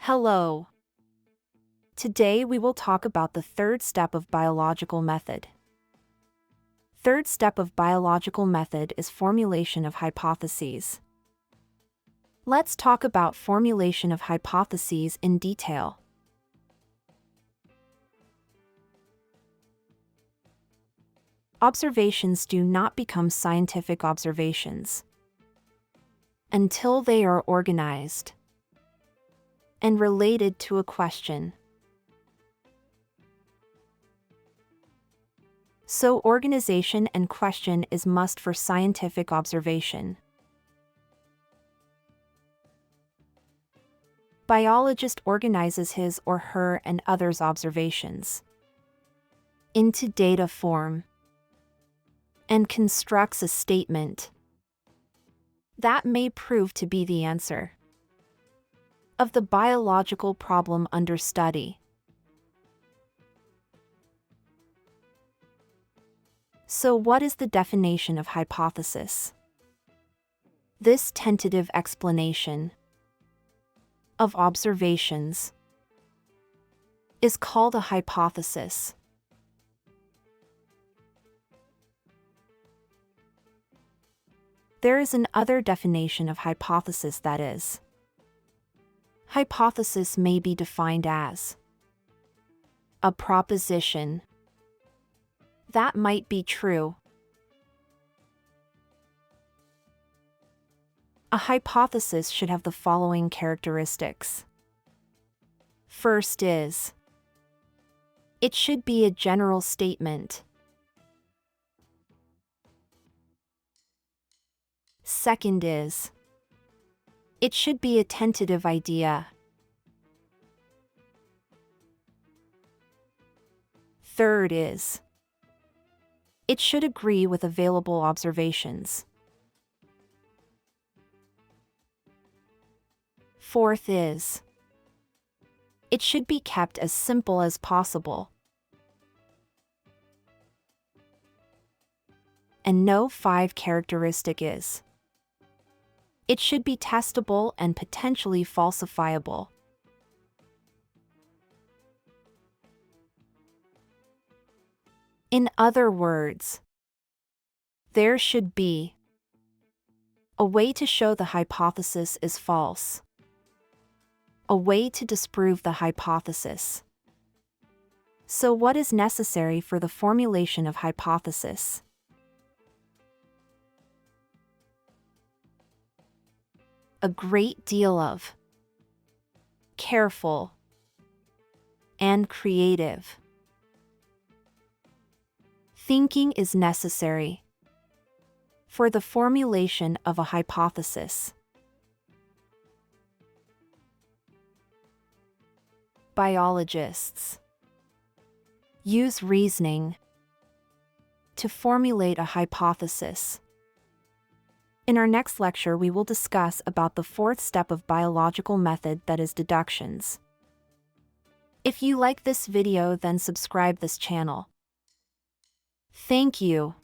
Hello. Today we will talk about the third step of biological method. Third step of biological method is formulation of hypotheses. Let's talk about formulation of hypotheses in detail. Observations do not become scientific observations until they are organized and related to a question. So organization and question is must for scientific observation. Biologist organizes his or her and others' observations into data form and constructs a statement that may prove to be the answer of the biological problem under study. So what is the definition of hypothesis? This tentative explanation of observations is called a hypothesis. There is another definition of hypothesis, that is, hypothesis may be defined as a proposition that might be true. A hypothesis should have the following characteristics. First is, it should be a general statement. Second is, it should be a tentative idea. Third is, it should agree with available observations. Fourth is, it should be kept as simple as possible. And no five characteristic is, it should be testable and potentially falsifiable. In other words, there should be a way to show the hypothesis is false, a way to disprove the hypothesis. So what is necessary for the formulation of hypothesis? A great deal of careful and creative thinking is necessary for the formulation of a hypothesis. Biologists use reasoning to formulate a hypothesis. In our next lecture, we will discuss about the fourth step of biological method, that is deductions. If you like this video, then subscribe this channel. Thank you.